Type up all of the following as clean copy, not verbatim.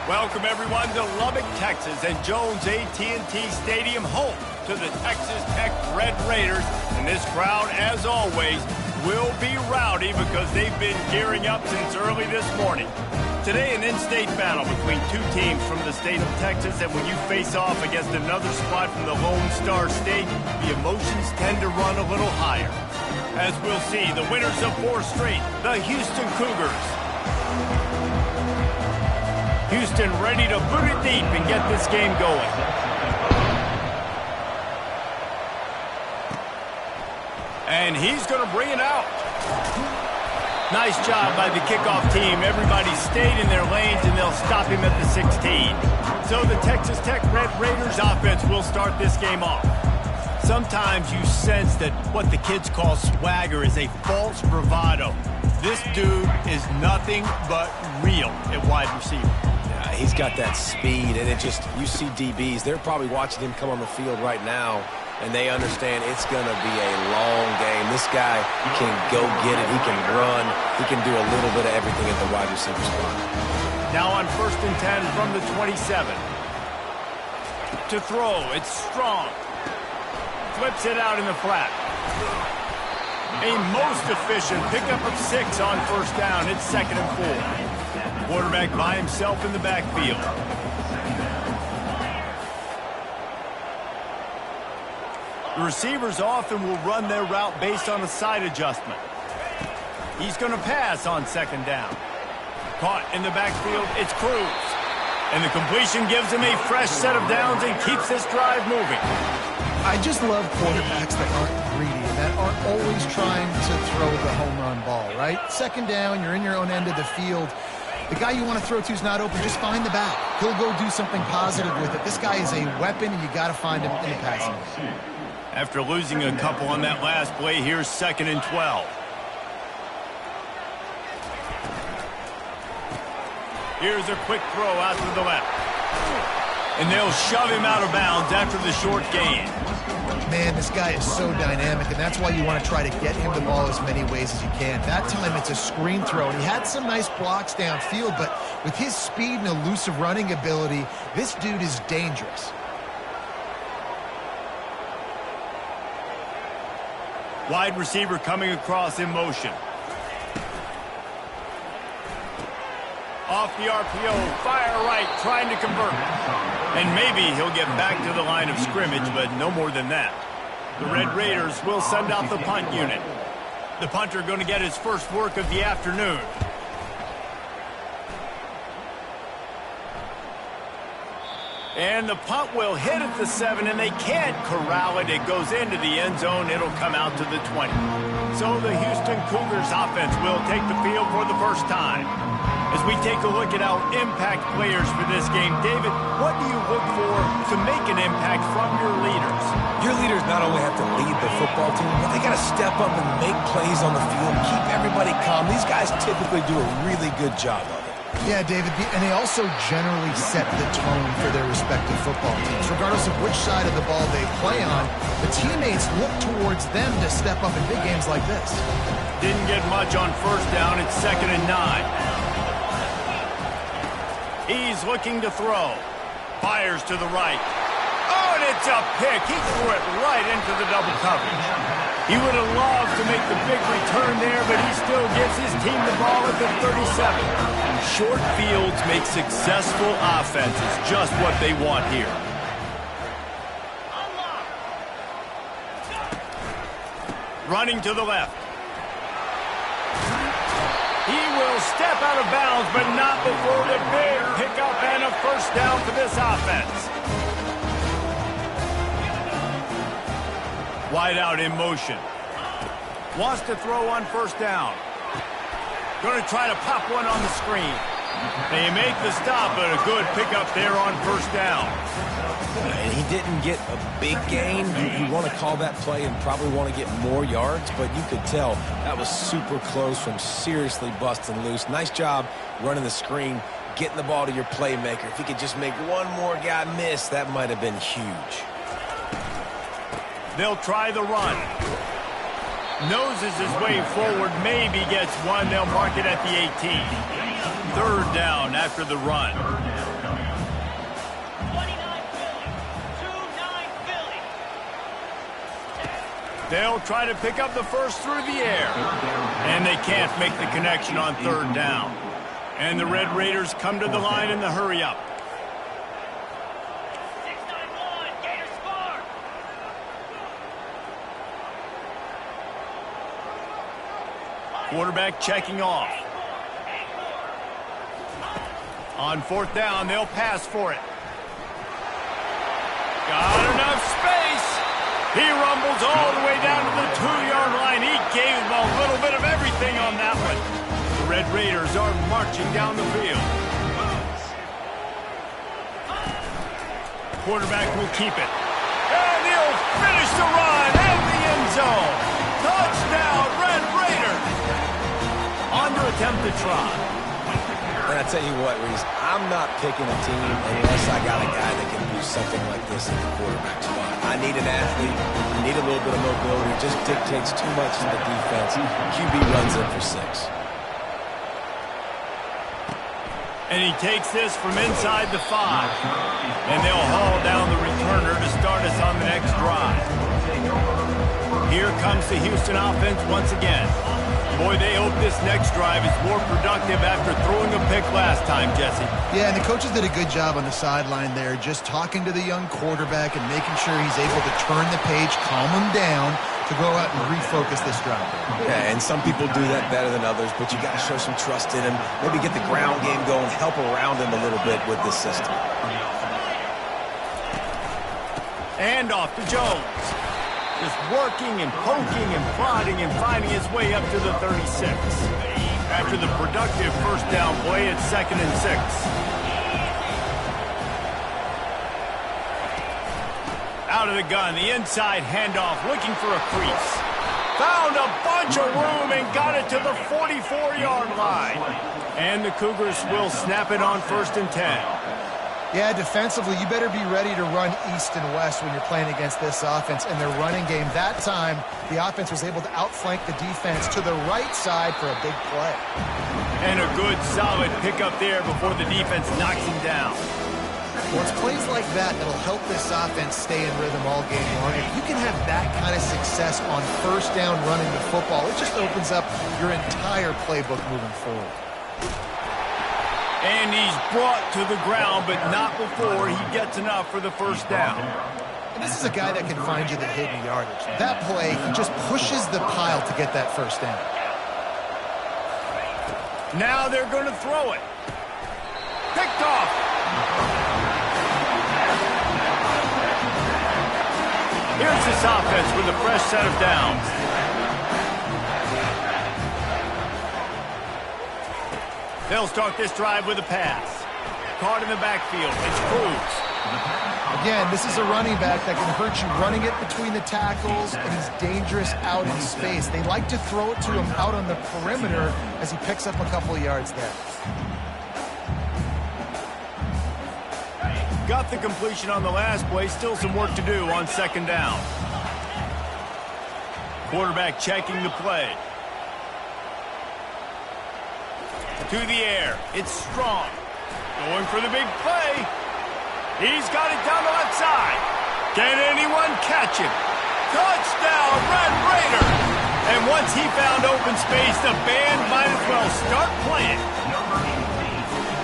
Welcome, everyone, to Lubbock, Texas, and Jones AT&T Stadium, home to the Texas Tech Red Raiders. And this crowd, as always, will be rowdy because they've been gearing up since early this morning. Today, an in-state battle between two teams from the state of Texas, and when you face off against another squad from the Lone Star State, the emotions tend to run a little higher. As we'll see, the winners of 4 straight, the Houston Cougars. Houston ready to boot it deep and get this game going. And he's going to bring it out. Nice job by the kickoff team. Everybody stayed in their lanes, and they'll stop him at the 16. So the Texas Tech Red Raiders offense will start this game off. Sometimes you sense that what the kids call swagger is a false bravado. This dude is nothing but real at wide receiver. He's got that speed, and you see DBs, they're probably watching him come on the field right now, and they understand it's going to be a long game. This guy can go get it. He can run. He can do a little bit of everything at the wide receiver spot. Now on 1st and 10 from the 27. To throw, it's Strong. Flips it out in the flat. A most efficient pickup of 6 on 1st down. It's 2nd and 4. Quarterback by himself in the backfield. The receivers often will run their route based on a side adjustment. He's going to pass on 2nd down. Caught in the backfield, it's Cruz. And the completion gives him a fresh set of downs and keeps this drive moving. I just love quarterbacks that aren't greedy and that aren't always trying to throw the home run ball, right? 2nd down, you're in your own end of the field. The guy you want to throw to is not open. Just find the back. He'll go do something positive with it. This guy is a weapon, and you got to find him in the passing game. After losing a couple on that last play, here's 2nd and 12. Here's a quick throw out to the left. And they'll shove him out of bounds after the short gain. Man, this guy is so dynamic, and that's why you want to try to get him the ball as many ways as you can. That time, it's a screen throw, and he had some nice blocks downfield, but with his speed and elusive running ability, this dude is dangerous. Wide receiver coming across in motion. Off the RPO, fire right, trying to convert. And maybe he'll get back to the line of scrimmage, but no more than that. The Red Raiders will send out the punt unit. The punter going to get his first work of the afternoon. And the punt will hit at the 7, and they can't corral it. It goes into the end zone. It'll come out to the 20. So the Houston Cougars offense will take the field for the first time. As we take a look at our impact players for this game, David, what do you look for to make an impact from your leaders? Your leaders not only have to lead the football team, but they got to step up and make plays on the field, keep everybody calm. These guys typically do a really good job of it. Yeah, David, and they also generally set the tone for their respective football teams. Regardless of which side of the ball they play on, the teammates look towards them to step up in big games like this. Didn't get much on 1st down. It's 2nd and 9. He's looking to throw. Fires to the right. Oh, and it's a pick. He threw it right into the double coverage. He would have loved to make the big return there, but he still gives his team the ball at the 37. Short fields make successful offenses just what they want here. Running to the left. He will step out of bounds, but not before the big pickup and a 1st down for this offense. Wide out in motion. Wants to throw on 1st down. Going to try to pop one on the screen. They make the stop, but a good pickup there on 1st down. And he didn't get a big gain. You want to call that play and probably want to get more yards, but you could tell that was super close from seriously busting loose. Nice job running the screen, getting the ball to your playmaker. If he could just make one more guy miss, that might have been huge. They'll try the run. Noses his way forward, maybe gets one. They'll mark it at the 18. 3rd down after the run. They'll try to pick up the first through the air. And they can't make the connection on third down. And the Red Raiders come to the line in the hurry-up. Quarterback checking off. On fourth down, they'll pass for it. Got enough space. He rumbles all the way down to the 2-yard line. He gave him a little bit of everything on that one. The Red Raiders are marching down the field. Quarterback will keep it. And he'll finish the run in the end zone. Touchdown, Red Raiders. On to attempt to try. And I tell you what, Reese, I'm not picking a team unless I got a guy that can do something like this at the quarterback spot. I need an athlete. I need a little bit of mobility. It just dictates too much to the defense. QB runs in for 6. And he takes this from inside the 5. And they'll haul down the returner to start us on the next drive. Here comes the Houston offense once again. Boy, they hope this next drive is more productive after throwing a pick last time, Jesse. Yeah, and the coaches did a good job on the sideline there, just talking to the young quarterback and making sure he's able to turn the page, calm him down, to go out and refocus this drive. Yeah, and some people do that better than others, but you got to show some trust in him. Maybe get the ground game going, help around him a little bit with this system. And off to Jones. Just working and poking and prodding and finding his way up to the 36. After the productive first down play, it's 2nd and 6. Out of the gun, the inside handoff, looking for a crease. Found a bunch of room and got it to the 44-yard line. And the Cougars will snap it on 1st and 10. Yeah, defensively, you better be ready to run east and west when you're playing against this offense and their running game. That time, the offense was able to outflank the defense to the right side for a big play. And a good, solid pickup there before the defense knocks him down. Well, it's plays like that that'll help this offense stay in rhythm all game long. If you can have that kind of success on first down running the football, it just opens up your entire playbook moving forward. And he's brought to the ground, but not before he gets enough for the first down. And this is a guy that can find you the hidden yardage. That play, he just pushes the pile to get that first down. Now they're going to throw it. Picked off. Here's this offense with a fresh set of downs. They'll start this drive with a pass. Caught in the backfield. It's Cruz. Again, this is a running back that can hurt you running it between the tackles, and he's dangerous out in space. They like to throw it to him out on the perimeter as he picks up a couple of yards there. Got the completion on the last play. Still some work to do on 2nd down. Quarterback checking the play. To the air. It's Strong. Going for the big play. He's got it down the left side. Can anyone catch him? Touchdown, Red Raiders! And once he found open space, the band might as well start playing.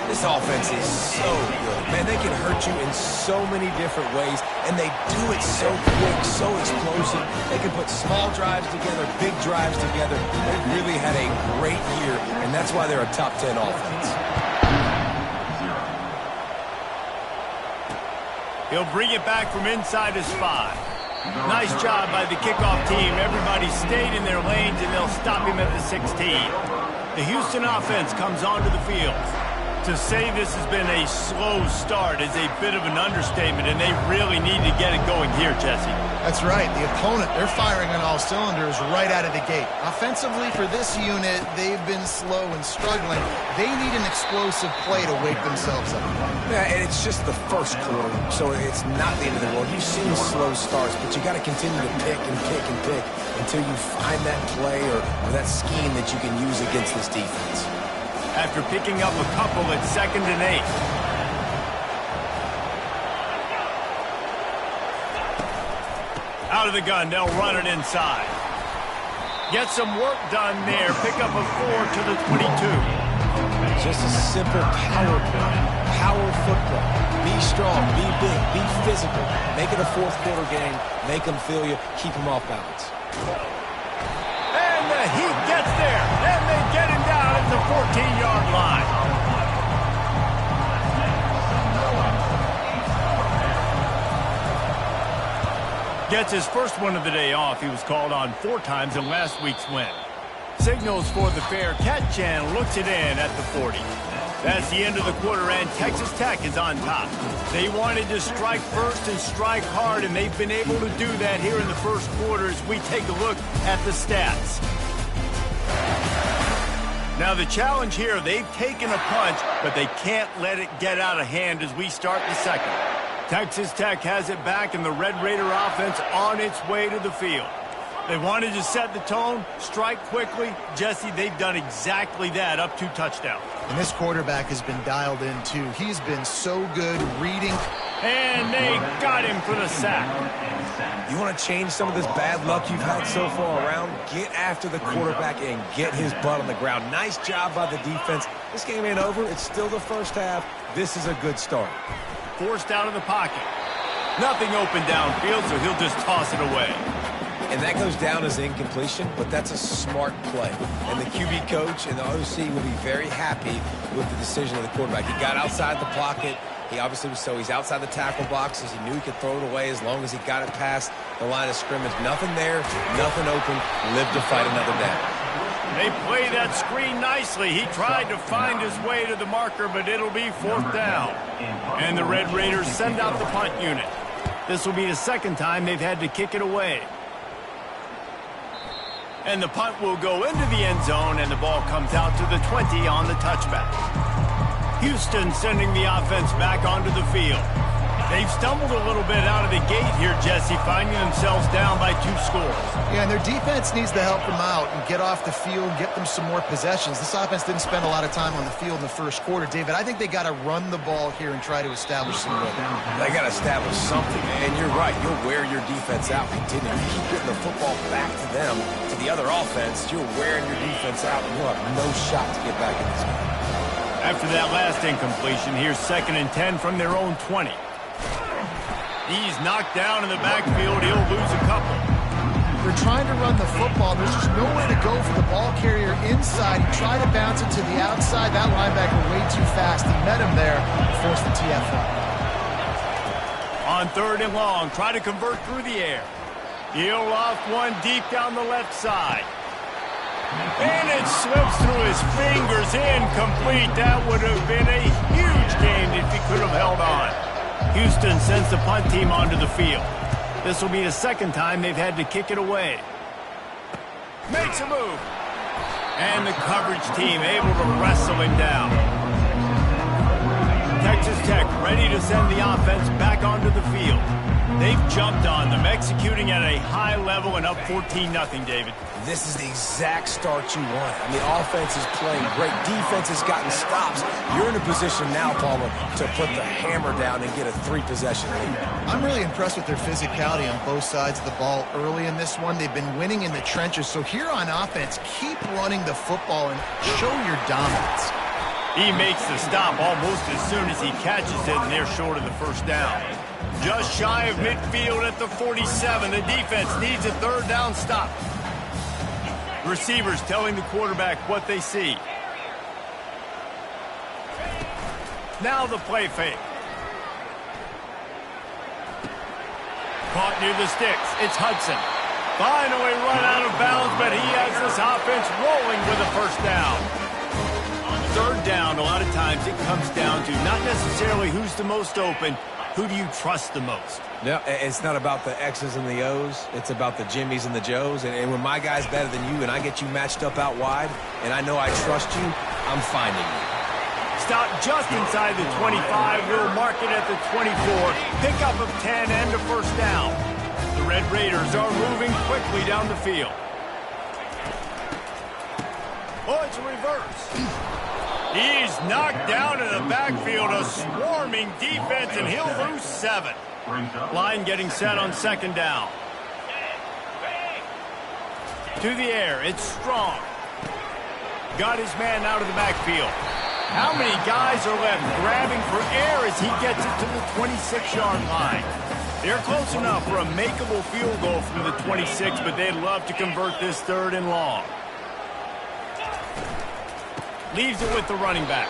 This offense is so good. Man, they can hurt you in so many different ways, and they do it so quick, so explosive. They can put small drives together, big drives together. They've really had a great year, and that's why they're a top 10 offense. He'll bring it back from inside his 5. Nice job by the kickoff team. Everybody stayed in their lanes, and they'll stop him at the 16. The Houston offense comes onto the field. To say this has been a slow start is a bit of an understatement, and they really need to get it going here, Jesse. That's right. The opponent, they're firing on all cylinders right out of the gate. Offensively, for this unit, they've been slow and struggling. They need an explosive play to wake themselves up. Yeah, and it's just the first quarter, so it's not the end of the world. You've seen slow starts, but you got to continue to pick and pick and pick until you find that play or that scheme that you can use against this defense. After picking up a couple at 2nd and 8. Out of the gun, they'll run it inside. Get some work done there. Pick up a 4 to the 22. Just a simple power play. Power football. Be strong, be big, be physical. Make it a fourth quarter game. Make them feel you. Keep them off balance. And the Heat gets there. And they get him down at the 14-yard line. Gets his first one of the day off. He was called on 4 times in last week's win. Signals for the fair catch and looks it in at the 40. That's the end of the quarter, and Texas Tech is on top. They wanted to strike first and strike hard, and they've been able to do that here in the first quarter as we take a look at the stats. Now the challenge here, they've taken a punch, but they can't let it get out of hand as we start the second. Texas Tech has it back, and the Red Raider offense on its way to the field. They wanted to set the tone, strike quickly. Jesse, they've done exactly that, up 2 touchdowns. And this quarterback has been dialed in, too. He's been so good reading. And they got him for the sack. You want to change some of this bad luck you've had so far around? Get after the quarterback and get his butt on the ground. Nice job by the defense. This game ain't over. It's still the first half. This is a good start. Forced out of the pocket. Nothing open downfield, so he'll just toss it away. And that goes down as incompletion, but that's a smart play. And the QB coach and the OC will be very happy with the decision of the quarterback. He got outside the pocket. He obviously was he's outside the tackle boxes. He knew he could throw it away as long as he got it past the line of scrimmage. Nothing there, nothing open. Live to fight another down. They play that screen nicely. He tried to find his way to the marker, but it'll be 4th down. And the Red Raiders send out the punt unit. This will be the second time they've had to kick it away. And the punt will go into the end zone, and the ball comes out to the 20 on the touchback. Houston sending the offense back onto the field. They've stumbled a little bit out of the gate here, Jesse, finding themselves down by 2 scores. Yeah, and their defense needs to help them out and get off the field, get them some more possessions. This offense didn't spend a lot of time on the field in the first quarter, David. I think they got to run the ball here and try to establish some rhythm. They got to establish something, and you're right. You'll wear your defense out. Continue to keep getting the football back to them, to the other offense. You're wearing your defense out, and you'll have no shot to get back in this game. After that last incompletion, here's 2nd and 10 from their own 20. He's knocked down in the backfield. He'll lose a couple. They're trying to run the football. There's just nowhere to go for the ball carrier inside. He tried to bounce it to the outside. That linebacker way too fast. He met him there and forced the TFL. On 3rd and long, try to convert through the air. He'll off one deep down the left side. And it slips through his fingers. Incomplete. That would have been a huge gain if he could have held on. Houston sends the punt team onto the field. This will be the second time they've had to kick it away. Makes a move. And the coverage team able to wrestle him down. Texas Tech ready to send the offense back onto the field. They've jumped on them, executing at a high level and up 14-0, David. This is the exact start you want. I mean, offense is playing great. Defense has gotten stops. You're in a position now, Palmer, to put the hammer down and get a 3-possession lead. I'm really impressed with their physicality on both sides of the ball early in this one. They've been winning in the trenches. So here on offense, keep running the football and show your dominance. He makes the stop almost as soon as he catches it, and they're short of the first down. Just shy of midfield at the 47. The defense needs a 3rd down stop. Receivers telling the quarterback what they see. Now the play fake. Caught near the sticks. It's Hudson. Finally run out of bounds, but he has this offense rolling with a 1st down. 3rd down, a lot of times it comes down to not necessarily who's the most open, who do you trust the most? No, it's not about the X's and the O's. It's about the Jimmys and the Joes. And when my guy's better than you and I get you matched up out wide and I know I trust you, I'm finding you. Stop just inside the 25. We'll mark it at the 24. Pickup of 10 and a 1st down. The Red Raiders are moving quickly down the field. Oh, it's a reverse. He's knocked down in the backfield, a swarming defense, and he'll lose 7. Line getting set on 2nd down. To the air, it's Strong. Got his man out of the backfield. How many guys are left grabbing for air as he gets it to the 26-yard line? They're close enough for a makeable field goal from the 26, but they'd love to convert this 3rd and long. Leaves it with the running back.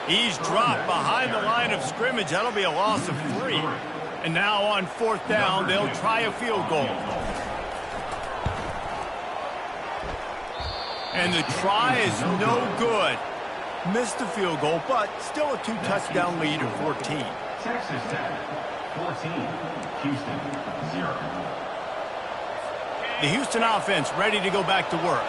He's dropped behind the line of scrimmage. That'll be a loss of 3. And now on 4th down, they'll try a field goal. And the try is no good. Missed the field goal, but still a 2-touchdown lead of 14. Texas Tech, 14. Houston, 0. The Houston offense ready to go back to work.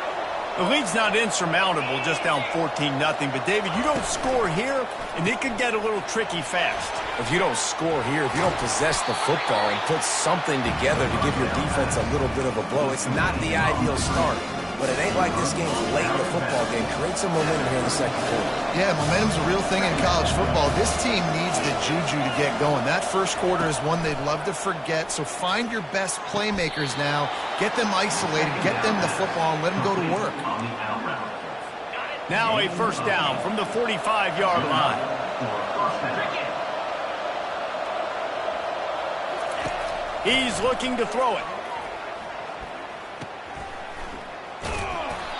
The lead's not insurmountable, just down 14-0. But, David, you don't score here, and it could get a little tricky fast. If you don't score here, if you don't possess the football and put something together to give your defense a little bit of a blow, it's not the ideal start. But it ain't like this game's late in the football game. Create some momentum here in the 2nd quarter. Yeah, momentum's a real thing in college football. This team needs the juju to get going. That 1st quarter is one they'd love to forget. So find your best playmakers now. Get them isolated. Get them the football and let them go to work. Now a 1st down from the 45-yard line. He's looking to throw it.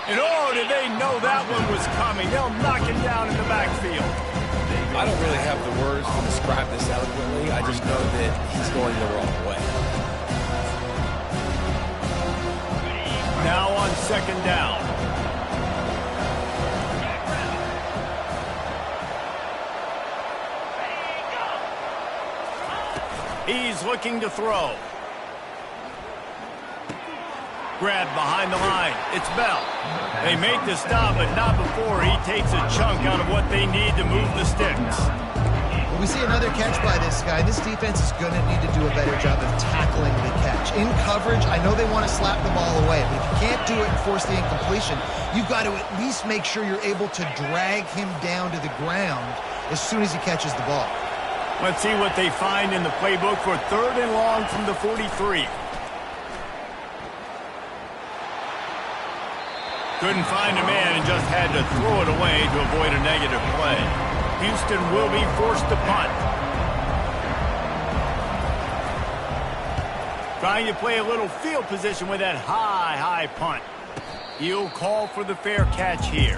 And oh, did they know that one was coming. They'll knock him down in the backfield. I don't really have the words to describe this eloquently. I just know that he's going the wrong way. Now on 2nd down. He's looking to throw. Grabbed behind the line. It's Bell. They make the stop, but not before he takes a chunk out of what they need to move the sticks. Well, we see another catch by this guy. This defense is going to need to do a better job of tackling the catch. In coverage, I know they want to slap the ball away, but if you can't do it and force the incompletion, you've got to at least make sure you're able to drag him down to the ground as soon as he catches the ball. Let's see what they find in the playbook for 3rd and long from the 43. Couldn't find a man and just had to throw it away to avoid a negative play. Houston will be forced to punt. Trying to play a little field position with that high punt. He'll call for the fair catch here.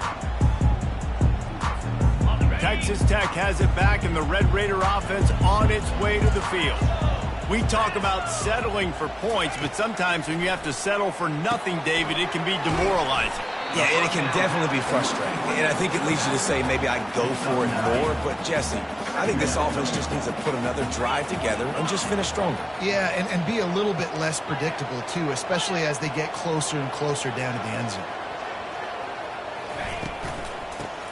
Texas Tech has it back, and the Red Raider offense on its way to the field. We talk about settling for points, but sometimes when you have to settle for nothing, David, it can be demoralizing. Yeah, and it can definitely be frustrating. And I think it leads you to say maybe I go for it more. But, Jesse, I think this offense just needs to put another drive together and just finish stronger. Yeah, and be a little bit less predictable, too, especially as they get closer and closer down to the end zone.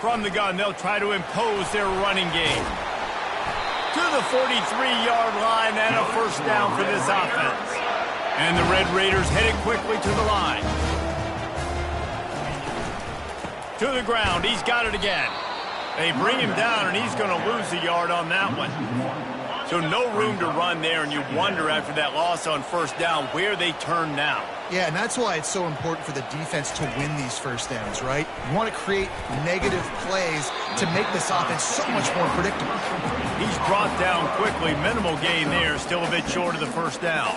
From the gun, they'll try to impose their running game. To the 43-yard line and a 1st down for this offense. And the Red Raiders headed quickly to the line. To the ground. He's got it again. They bring him down, and he's going to lose a yard on that one. So no room to run there, and you wonder after that loss on 1st down where they turn now. Yeah, and that's why it's so important for the defense to win these 1st downs, right? You want to create negative plays to make this offense so much more predictable. He's brought down quickly. Minimal gain there. Still a bit short of the 1st down.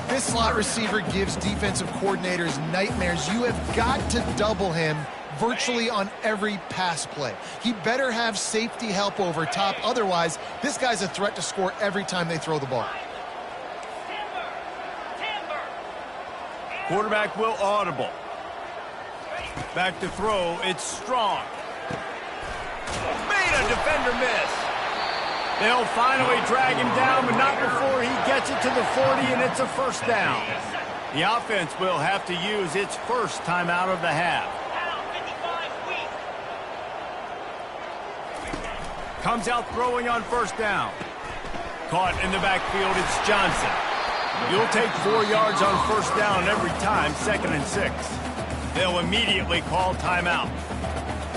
This slot receiver gives defensive coordinators nightmares. You have got to double him virtually on every pass play. He better have safety help over top. Otherwise, this guy's a threat to score every time they throw the ball. Quarterback will audible. Back to throw. It's Strong. Made a defender miss. They'll finally drag him down, but not before he gets it to the 40, and it's a 1st down. The offense will have to use its 1st timeout of the half. Comes out throwing on 1st down. Caught in the backfield, it's Johnson. You'll take 4 yards on 1st down every time, 2nd and 6. They'll immediately call timeout.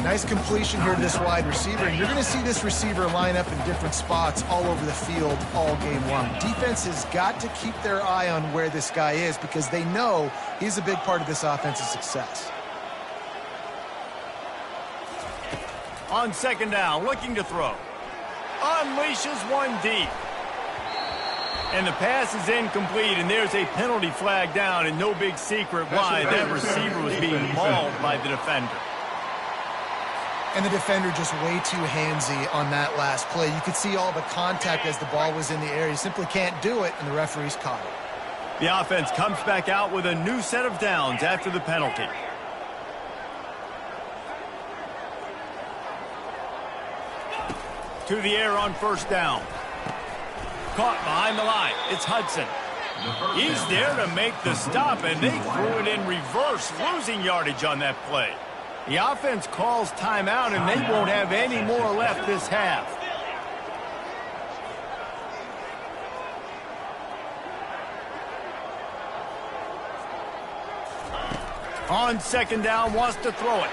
Nice completion here to this wide receiver, and you're going to see this receiver line up in different spots all over the field all game long. Defense has got to keep their eye on where this guy is because they know he's a big part of this offense's success. On second down, looking to throw. Unleashes one deep. And the pass is incomplete, and there's a penalty flag down, and no big secret why that receiver was being mauled by the defender. And the defender just way too handsy on that last play. You could see all the contact as the ball was in the air. You simply can't do it, and the referee's caught it. The offense comes back out with a new set of downs after the penalty. To the air on first down. Caught behind the line. It's Hudson. He's there to make the stop, and they threw it in reverse, losing yardage on that play. The offense calls timeout, and they won't have any more left this half. On second down, wants to throw it.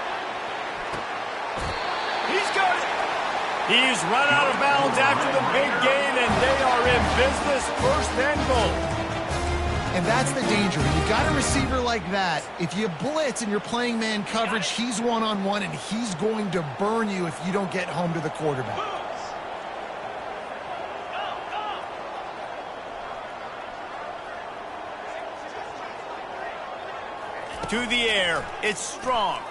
He's got it. He's run out of bounds after the big gain, and they are in business, first and goal. And that's the danger. When you got a receiver like that, if you blitz and you're playing man coverage, he's one-on-one, and he's going to burn you if you don't get home to the quarterback. To the air, it's Strong.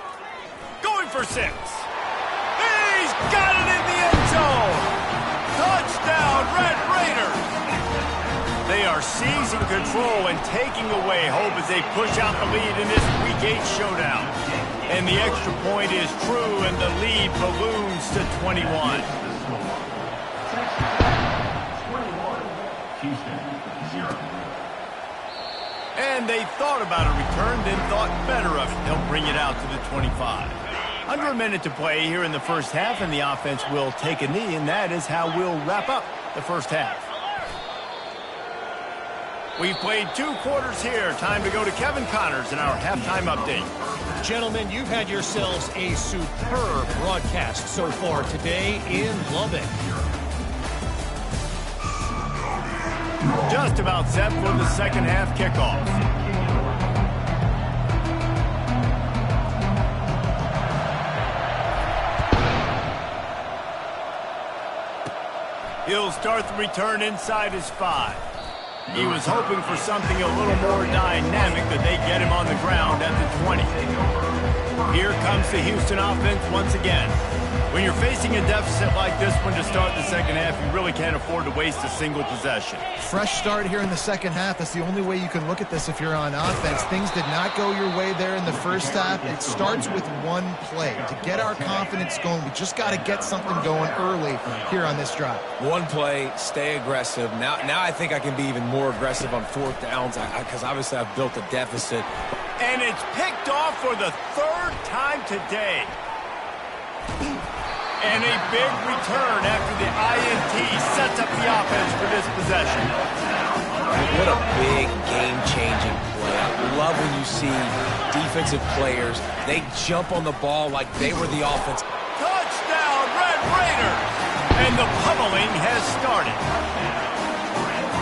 Going for 6. He's got it in the end zone. Touchdown, Red Raiders. They are seizing control and taking away hope as they push out the lead in this Week 8 showdown. And the extra point is true, and the lead balloons to 21. 21. Houston, 0. And they thought about a return, then thought better of it. They'll bring it out to the 25. Under a minute to play here in the first half, and the offense will take a knee, and that is how we'll wrap up the first half. We've played 2 quarters here. Time to go to Kevin Connors in our halftime update. Gentlemen, you've had yourselves a superb broadcast so far today in Lubbock. Just about set for the second half kickoff. He'll start the return inside his 5. He was hoping for something a little more dynamic, that they get him on the ground at the 20. Here comes the Houston offense once again. When you're facing a deficit like this one to start the second half, you really can't afford to waste a single possession. Fresh start here in the second half. That's the only way you can look at this if you're on offense. Things did not go your way there in the first half. It starts with one play. To get our confidence going, we just got to get something going early here on this drive. One play, stay aggressive. Now I think I can be even more aggressive on fourth downs because obviously I've built a deficit. And it's picked off for the 3rd time today. And a big return after the INT sets up the offense for this possession. What a big game-changing play. I love when you see defensive players, they jump on the ball like they were the offense. Touchdown, Red Raiders! And the pummeling has started.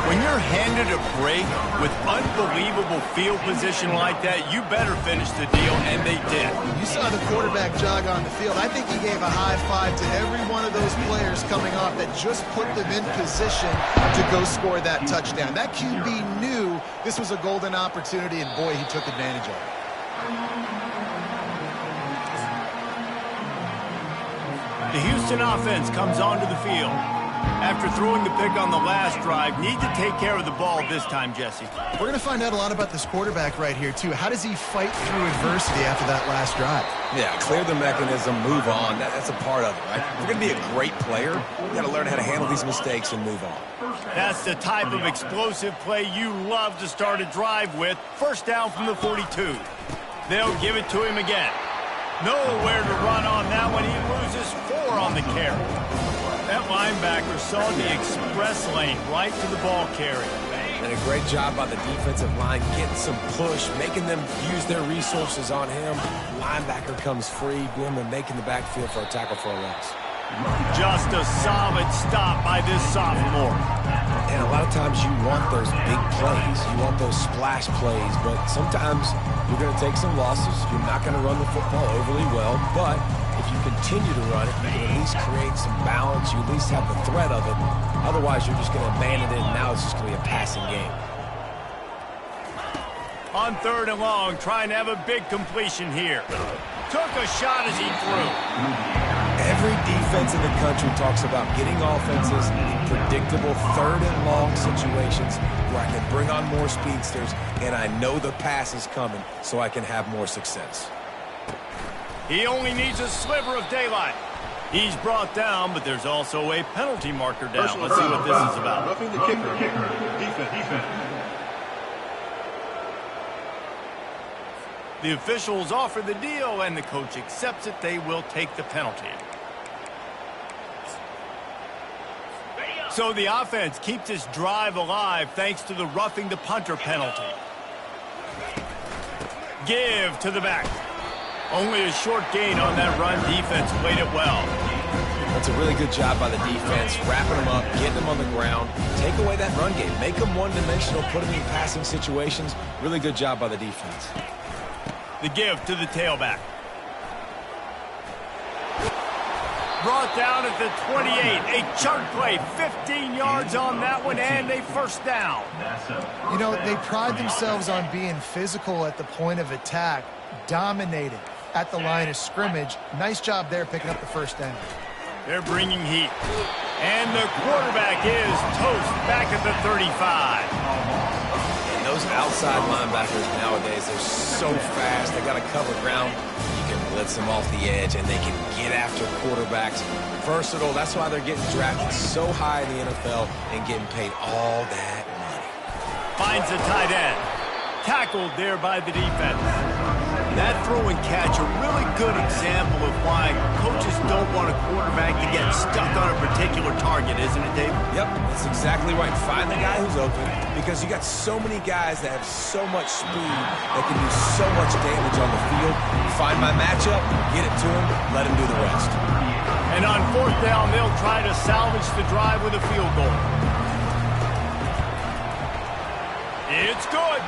When you're handed a break with unbelievable field position like that, you better finish the deal, and they did. You saw the quarterback jog on the field. I think he gave a high five to every one of those players coming off that just put them in position to go score that touchdown. That QB knew this was a golden opportunity, and boy, he took advantage of it. The Houston offense comes onto the field. After throwing the pick on the last drive, need to take care of the ball this time, Jesse. We're going to find out a lot about this quarterback right here, too. How does he fight through adversity after that last drive? Yeah, clear the mechanism, move on. That's a part of it, right? If you're going to be a great player, you got to learn how to handle these mistakes and move on. That's the type of explosive play you love to start a drive with. First down from the 42. They'll give it to him again. Nowhere to run on that one. He loses 4 on the carry. That linebacker saw the express lane right to the ball carrier. And a great job by the defensive line, getting some push, making them use their resources on him. Linebacker comes free, boom, and making the backfield for a tackle for a loss. Just a solid stop by this sophomore. And a lot of times you want those big plays. You want those splash plays, but sometimes you're going to take some losses. You're not going to run the football overly well, but if you continue to run it, you can at least create some balance. You at least have the threat of it. Otherwise, you're just going to abandon it, and now it's just going to be a passing game. On 3rd and long, trying to have a big completion here. Took a shot as he threw. Every defense in the country talks about getting offenses in predictable 3rd and long situations where I can bring on more speedsters and I know the pass is coming so I can have more success. He only needs a sliver of daylight. He's brought down, but there's also a penalty marker down. Let's see what this is about. Roughing the kicker. Defense. The officials offer the deal, and the coach accepts it. They will take the penalty. So the offense keeps this drive alive thanks to the roughing the punter penalty. Give to the back. Only a short gain on that run. Defense played it well. That's a really good job by the defense, wrapping them up, getting them on the ground, take away that run game, make them one-dimensional, put them in passing situations. Really good job by the defense. The give to the tailback. Brought down at the 28. A chunk play, 15 yards on that one, and a first down. You know, they pride themselves on being physical at the point of attack, dominated at the line of scrimmage. Nice job there picking up the first down. They're bringing heat. And the quarterback is toast back at the 35. And those outside linebackers nowadays, they're so fast. They got to cover ground. You can blitz them off the edge, and they can get after quarterbacks. Versatile. That's why they're getting drafted so high in the NFL and getting paid all that money. Finds the tight end. Tackled there by the defense. That throw and catch, a really good example of why coaches don't want a quarterback to get stuck on a particular target, isn't it, Dave? Yep, that's exactly right. Find the guy who's open because you got so many guys that have so much speed that can do so much damage on the field. Find my matchup, get it to him, let him do the rest. And on 4th down, they'll try to salvage the drive with a field goal. It's good.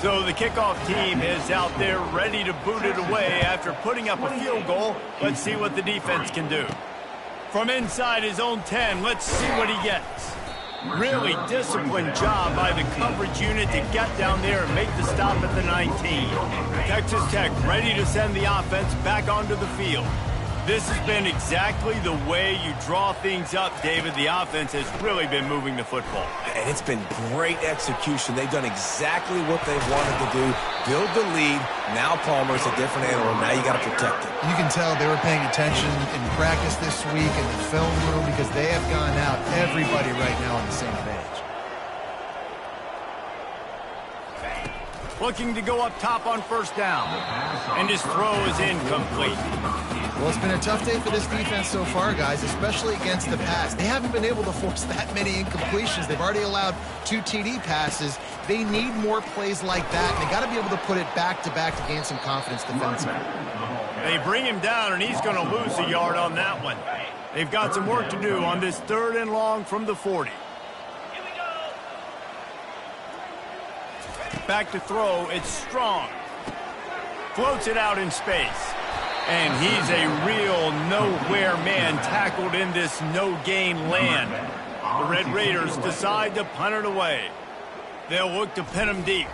So the kickoff team is out there ready to boot it away after putting up a field goal. Let's see what the defense can do. From inside his own 10, let's see what he gets. Really disciplined job by the coverage unit to get down there and make the stop at the 19. Texas Tech ready to send the offense back onto the field. This has been exactly the way you draw things up, David. The offense has really been moving the football. And it's been great execution. They've done exactly what they've wanted to do. Build the lead. Now Palmer's a different animal. Now you got to protect it. You can tell they were paying attention in practice this week in the film room because they have gone out, everybody right now on the same page. Looking to go up top on 1st down. And his throw is incomplete. Well, it's been a tough day for this defense so far, guys, especially against the pass. They haven't been able to force that many incompletions. They've already allowed 2 TD passes. They need more plays like that, and they got to be able to put it back-to-back to gain some confidence defensively. They bring him down, and he's going to lose a yard on that one. They've got some work to do on this 3rd and long from the 40. Back to throw, it's Strong. Floats it out in space. And he's a real nowhere man tackled in this no-gain land. The Red Raiders decide to punt it away. They'll look to pin him deep.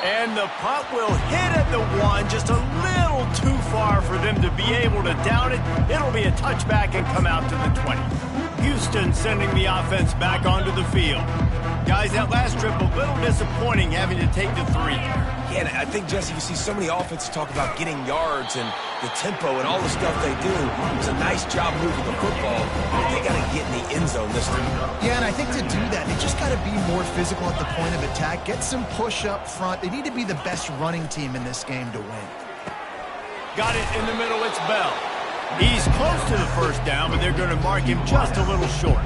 And the punt will hit at the 1, just a little too far for them to be able to down it. It'll be a touchback and come out to the 20. Houston sending the offense back onto the field. Guys, that last trip a little disappointing having to take the 3. Yeah, and I think, Jesse, you see so many offenses talk about getting yards and the tempo and all the stuff they do. It's a nice job moving the football, but they got to get in the end zone this time. Yeah, and I think to do that, they just got to be more physical at the point of attack, get some push up front. They need to be the best running team in this game to win. got it in the middle. It's Bell. He's close to the first down, but they're going to mark him just a little short.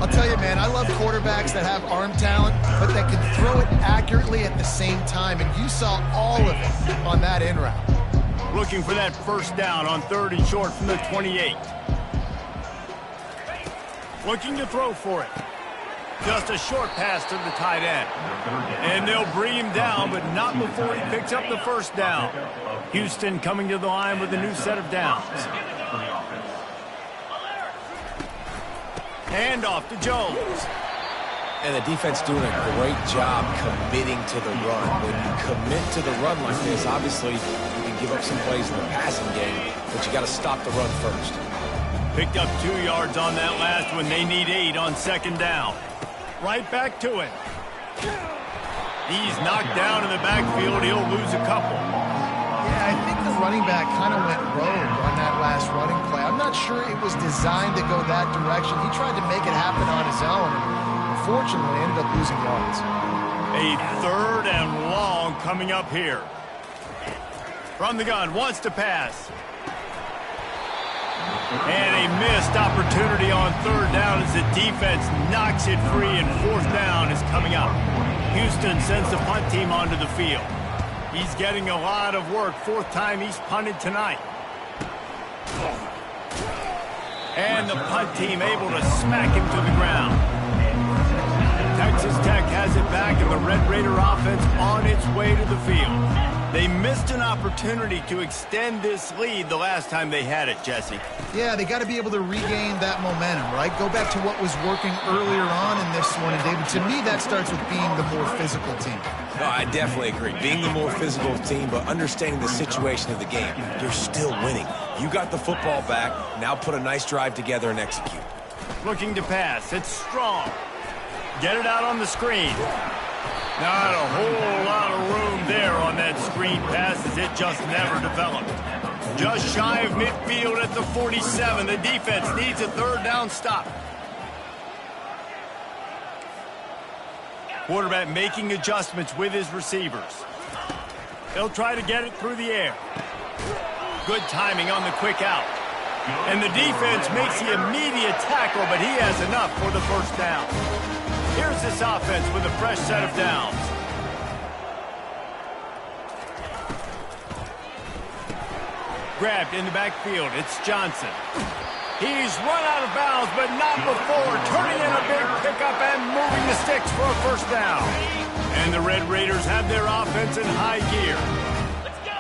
I'll tell you, man, I love quarterbacks that have arm talent, but that can throw it accurately at the same time, and you saw all of it on that in route. Looking for that first down on 3rd and short from the 28. Looking to throw for it. Just a short pass to the tight end. And they'll bring him down, but not before he picks up the first down. Houston coming to the line with a new set of downs. Hand off to Jones. And the defense doing a great job committing to the run. When you commit to the run like this, obviously you can give up some plays in the passing game, but you got to stop the run first. Picked up 2 yards on that last one. They need 8 on 2nd down. Right back to it. He's knocked down in the backfield. He'll lose a couple. Yeah, I think the running back kind of went rogue on that last running play. I'm not sure it was designed to go that direction. He tried to make it happen on his own. Unfortunately, ended up losing yards. A 3rd and long coming up here. From the gun, wants to pass. And a missed opportunity on 3rd down as the defense knocks it free, and 4th down is coming up. Houston sends the punt team onto the field. He's getting a lot of work. 4th time he's punted tonight. And the punt team able to smack him to the ground. Texas Tech has it back, and the Red Raider offense on its way to the field. They missed an opportunity to extend this lead the last time they had it, Jesse. Yeah, they got to be able to regain that momentum, right? Go back to what was working earlier on in this one. And, David, to me, that starts with being the more physical team. No, I definitely agree. Being the more physical team, but understanding the situation of the game. You're still winning. You got the football back. Now put a nice drive together and execute. Looking to pass. It's Strong. Get it out on the screen. Not a whole lot of room there on that screen pass, as it just never developed. Just shy of midfield at the 47. The defense needs a 3rd down stop. Quarterback making adjustments with his receivers. They'll try to get it through the air. Good timing on the quick out. And the defense makes the immediate tackle, but he has enough for the first down. Here's this offense with a fresh set of downs. Grabbed in the backfield. It's Johnson. He's run out of bounds, but not before turning in a big pickup and moving the sticks for a first down. And the Red Raiders have their offense in high gear. Let's go!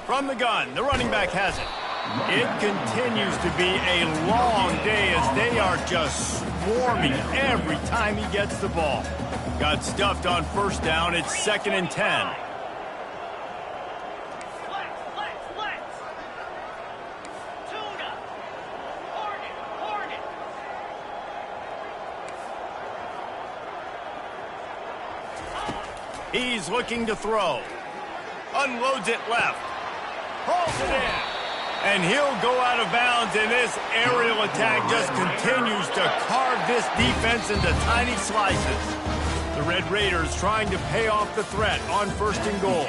From the gun, the running back has it. It continues to be a long day as they are just swarming every time he gets the ball. Got stuffed on first down. It's 2nd and 10. He's looking to throw. Unloads it left. Hauls it in. And he'll go out of bounds, and this aerial attack just continues to carve this defense into tiny slices. The Red Raiders trying to pay off the threat on 1st and goal.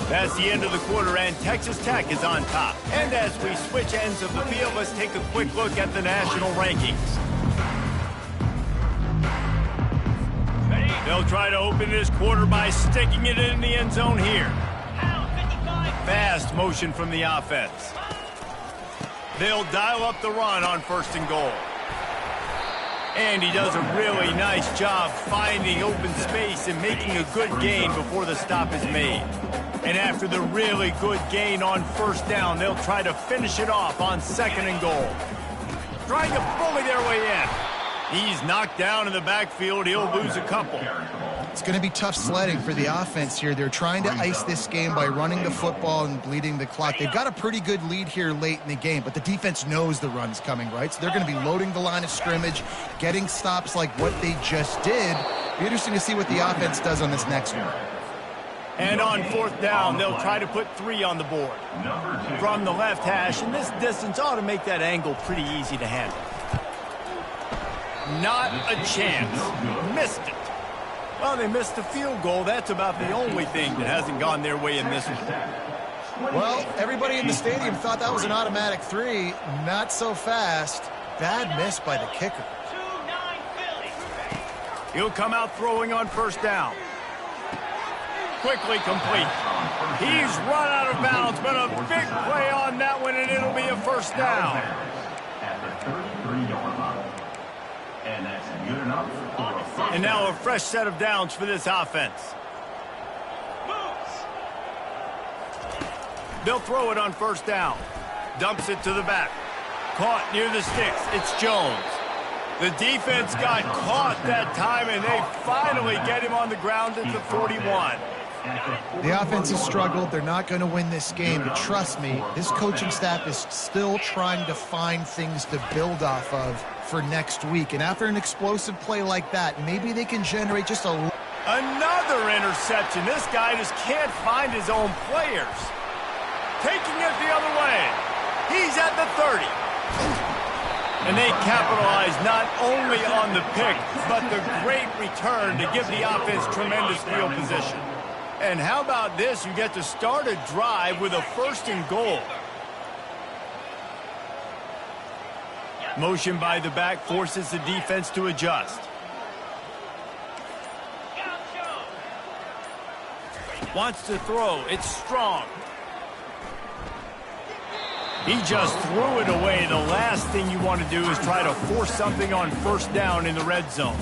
That's the end of the quarter, and Texas Tech is on top. And as we switch ends of the field, let's take a quick look at the national rankings. They'll try to open this quarter by sticking it in the end zone here. Fast motion from the offense. They'll dial up the run on 1st and goal. And he does a really nice job finding open space and making a good gain before the stop is made. And after the really good gain on 1st down, they'll try to finish it off on 2nd and goal. Trying to bully their way in. He's knocked down in the backfield. He'll lose a couple. It's going to be tough sledding for the offense here. They're trying to ice this game by running the football and bleeding the clock. They've got a pretty good lead here late in the game, but the defense knows the run's coming, right? So they're going to be loading the line of scrimmage, getting stops like what they just did. Be interesting to see what the offense does on this next one. And on 4th down, they'll try to put 3 on the board. From the left hash, and this distance ought to make that angle pretty easy to handle. Not a chance. Missed it. Well, they missed the field goal. That's about the only thing that hasn't gone their way in this one. Well, everybody in the stadium thought that was an automatic 3. Not so fast. Bad miss by the kicker. He'll come out throwing on first down. Quickly complete. He's run out of bounds, but a big play on that one, and it'll be a first down. At the 33-yard line. And that's good enough for a first. And now a fresh set of downs for this offense. They'll throw it on first down. Dumps it to the back. Caught near the sticks. It's Jones. The defense got caught that time, and they finally get him on the ground at the 41. The offense has struggled. They're not going to win this game, but trust me, this coaching staff is still trying to find things to build off of for next week. And after an explosive play like that, maybe they can generate just another interception. This guy just can't find his own players. Taking it the other way. He's at the 30. And they capitalize not only on the pick, but the great return to give the offense tremendous field position. And how about this? You get to start a drive with a 1st and goal. Motion by the back forces the defense to adjust. Wants to throw. It's strong. He just threw it away. The last thing you want to do is try to force something on first down in the red zone.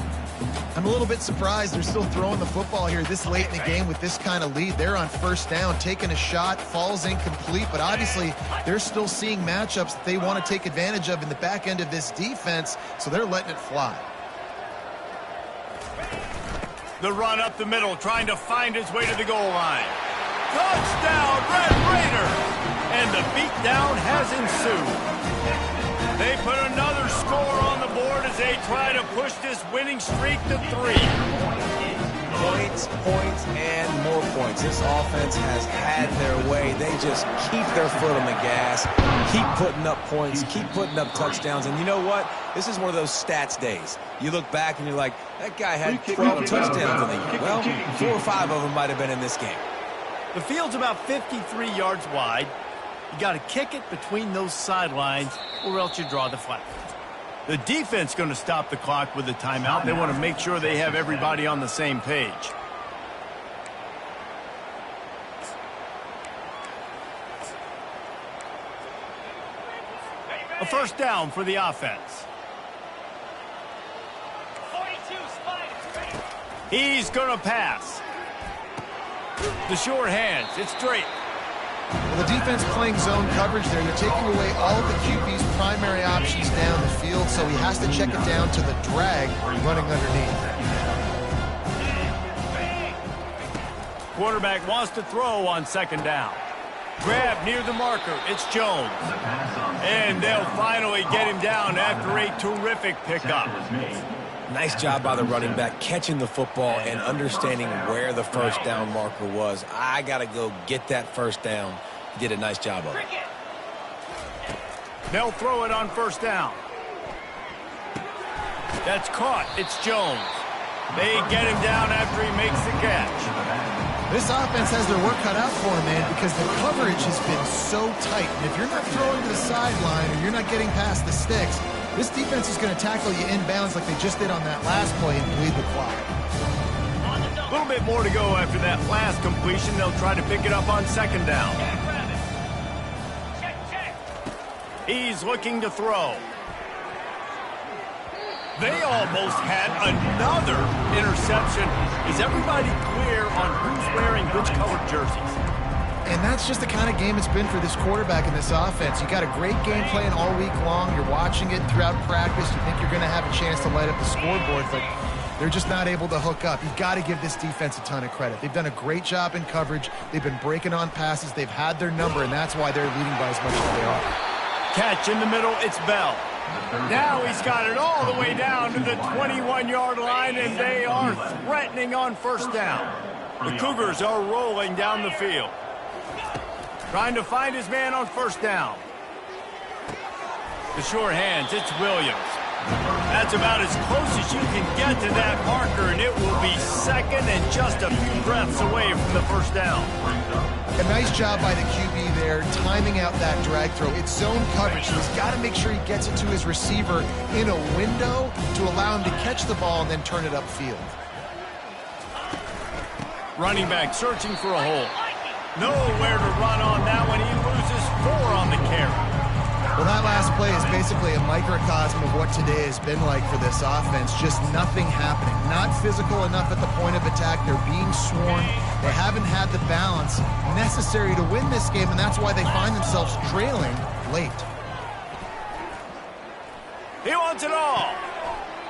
I'm a little bit surprised they're still throwing the football here this late in the game with this kind of lead. They're on first down, taking a shot, falls incomplete, but obviously they're still seeing matchups that they want to take advantage of in the back end of this defense, so they're letting it fly. The run up the middle, trying to find his way to the goal line. Touchdown, Red Raiders! And the beatdown has ensued. They put another score on the board as they try to push this winning streak to 3. Points, points, and more points. This offense has had their way. They just keep their foot on the gas, keep putting up points, keep putting up touchdowns. And you know what? This is one of those stats days. You look back and you're like, that guy had 12 touchdowns in the year. Well, 4 or 5 of them might have been in this game. The field's about 53 yards wide. You got to kick it between those sidelines or else you draw the flag. The defense going to stop the clock with a timeout. They want to make sure they have everybody on the same page. A first down for the offense. He's going to pass. The short hands. It's straight. Well, the defense playing zone coverage there. They're taking away all of the QB's primary options down the field, so he has to check it down to the drag running underneath. Quarterback wants to throw on second down. Grab near the marker. It's Jones. And they'll finally get him down after a terrific pickup. Nice job by the running back catching the football and understanding where the first down marker was. I got to go get that first down. He did a nice job of it. They'll throw it on first down. That's caught. It's Jones. They get him down after he makes the catch. This offense has their work cut out for them, man, because the coverage has been so tight. And if you're not throwing to the sideline or you're not getting past the sticks, this defense is going to tackle you inbounds like they just did on that last play and bleed the clock. A little bit more to go after that last completion. They'll try to pick it up on second down. He's looking to throw. They almost had another interception. Is everybody clear on who's wearing which colored jerseys? And that's just the kind of game it's been for this quarterback in this offense. You got a great game plan all week long. You're watching it throughout practice. You think you're going to have a chance to light up the scoreboard, but they're just not able to hook up. You've got to give this defense a ton of credit. They've done a great job in coverage. They've been breaking on passes. They've had their number, and that's why they're leading by as much as they are. Catch in the middle. It's Bell. Now he's got it all the way down to the 21-yard line, and they are threatening on first down. The Cougars are rolling down the field. Trying to find his man on first down. The short hands, it's Williams. That's about as close as you can get to that marker, and it will be second and just a few breaths away from the first down. A nice job by the QB there, timing out that drag throw. It's zone coverage, so he's got to make sure he gets it to his receiver in a window to allow him to catch the ball and then turn it upfield. Running back searching for a hole. Nowhere to run on that one. He loses 4 on the carry. Well, that last play is basically a microcosm of what today has been like for this offense. Just nothing happening. Not physical enough at the point of attack. They're being swarmed. They haven't had the balance necessary to win this game, and that's why they find themselves trailing late. He wants it all.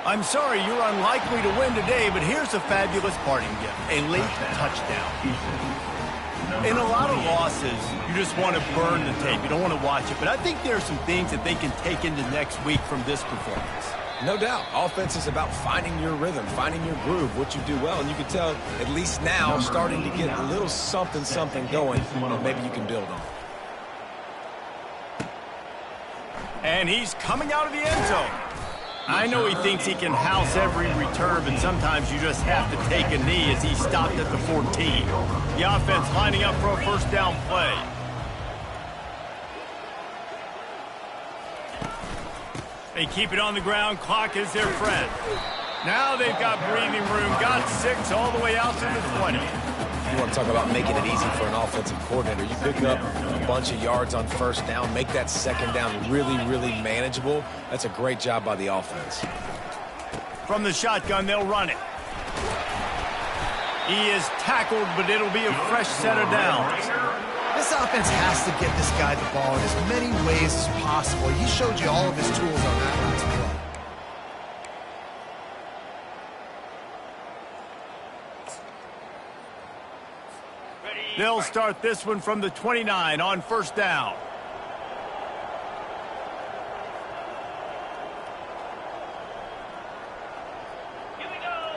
I'm sorry you're unlikely to win today, but here's a fabulous parting gift. A late touchdown. In a lot of losses, you just want to burn the tape. You don't want to watch it. But I think there are some things that they can take into next week from this performance. No doubt. Offense is about finding your rhythm, finding your groove, what you do well. And you can tell, at least now, starting to get a little something going that maybe you can build on. And he's coming out of the end zone. I know he thinks he can house every return, but sometimes you just have to take a knee as he stopped at the 14. The offense lining up for a first down play. They keep it on the ground. Clock is their friend. Now they've got breathing room. Got 6 all the way out to the 20. You want to talk about making it easy for an offensive coordinator. You pick up a bunch of yards on first down, make that second down really, really manageable. That's a great job by the offense. From the shotgun, they'll run it. He is tackled, but it'll be a fresh set of downs. This offense has to get this guy the ball in as many ways as possible. He showed you all of his tools on that last play. They'll start this one from the 29 on first down. Here we go.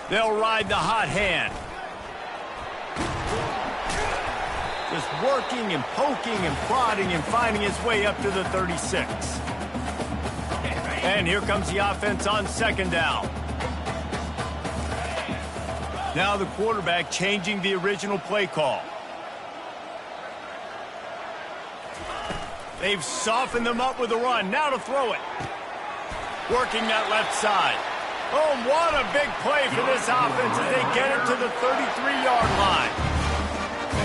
They'll ride the hot hand. Just working and poking and prodding and finding his way up to the 36. And here comes the offense on second down. Now the quarterback changing the original play call. They've softened them up with a run. Now to throw it. Working that left side. Oh, what a big play for this offense as they get it to the 33-yard line.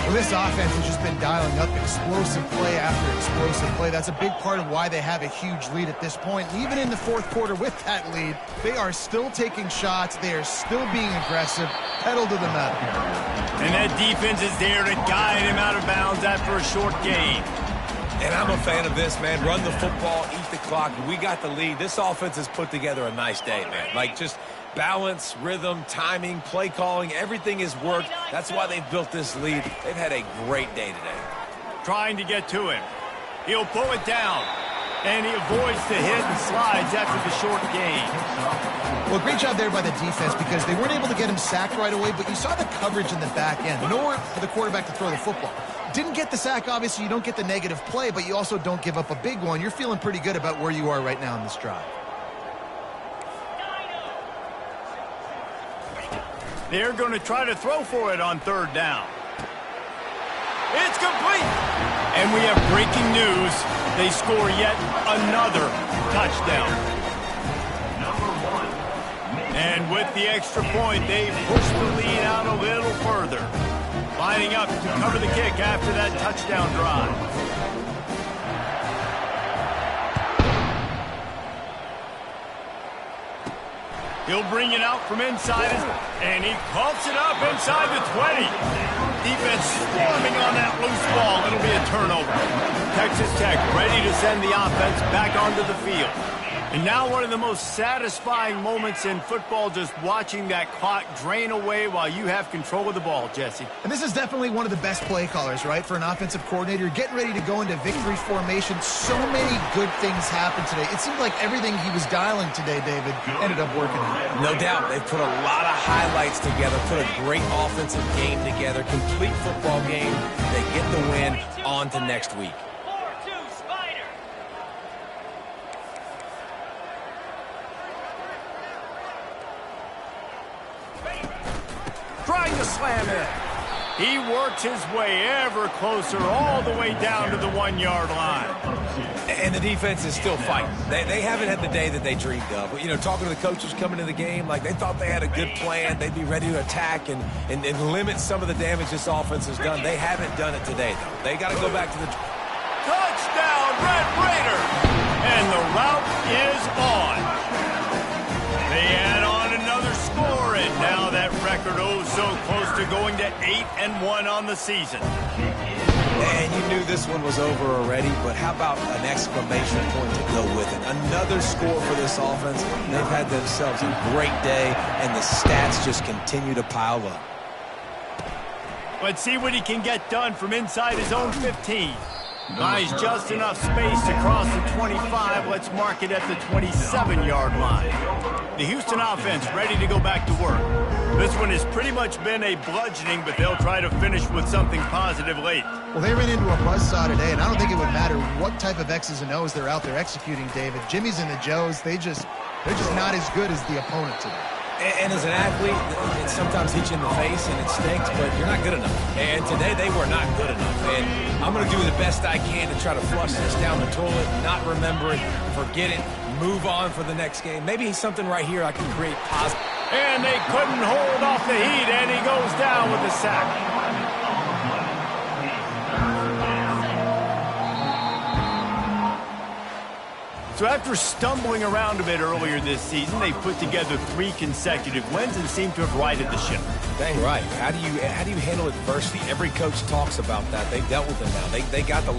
Well, this offense has just been dialing up explosive play after explosive play. That's a big part of why they have a huge lead at this point. And even in the fourth quarter with that lead, they are still taking shots. They are still being aggressive, pedal to the metal. And that defense is there to guide him out of bounds after a short gain. And I'm a fan of this, man. Run the football, eat the clock. We got the lead. This offense has put together a nice day, man. Like, just balance, rhythm, timing, play calling, everything has worked. That's why they've built this lead. They've had a great day today. Trying to get to him. He'll pull it down. And he avoids the hit and slides after the short gain. Well, great job there by the defense because they weren't able to get him sacked right away, but you saw the coverage in the back end. Nowhere for the quarterback to throw the football. Didn't get the sack, obviously. You don't get the negative play, but you also don't give up a big one. You're feeling pretty good about where you are right now in this drive. They're going to try to throw for it on third down. It's complete. And we have breaking news. They score yet another touchdown. And with the extra point, they push the lead out a little further. Lining up to cover the kick after that touchdown drive. He'll bring it out from inside, and he coughs it up inside the 20. Defense swarming on that loose ball. It'll be a turnover. Texas Tech ready to send the offense back onto the field. And now one of the most satisfying moments in football, just watching that clock drain away while you have control of the ball, Jesse. And this is definitely one of the best play callers, right, for an offensive coordinator. Getting ready to go into victory formation. So many good things happened today. It seemed like everything he was dialing today, David, ended up working out. No doubt. They've put a lot of highlights together, put a great offensive game together, complete football game. They get the win. On to next week. Trying to slam it. He works his way ever closer all the way down to the 1-yard line. And the defense is still fighting. They haven't had the day that they dreamed of. But, you know, talking to the coaches coming into the game, like they thought they had a good plan. They'd be ready to attack and limit some of the damage this offense has done. They haven't done it today, though. They got to go back to the... Touchdown, Red Raiders! And the route is on. They add on another score, and now that record so close to going to 8-1 on the season. And you knew this one was over already, but how about an exclamation point to go with it? Another score for this offense. They've had themselves a great day, and the stats just continue to pile up. Let's see what he can get done from inside his own 15. Buys just enough space to cross the 25. Let's mark it at the 27-yard line. The Houston offense ready to go back to work. This one has pretty much been a bludgeoning, but they'll try to finish with something positive late. Well, they ran into a buzzsaw today, and I don't think it would matter what type of X's and O's they're out there executing, David. Jimmy's and the Joes, they're just not as good as the opponent today. And as an athlete, it sometimes hits you in the face and it stinks, but you're not good enough. And today they were not good enough. And I'm going to do the best I can to try to flush this down the toilet, not remember it, forget it, move on for the next game. Maybe something right here I can create positive. And they couldn't hold off the heat, and he goes down with a sack. So after stumbling around a bit earlier this season, they put together 3 consecutive wins and seem to have righted the ship. Dang right. How do you handle adversity? Every coach talks about that. They've dealt with it now. They got the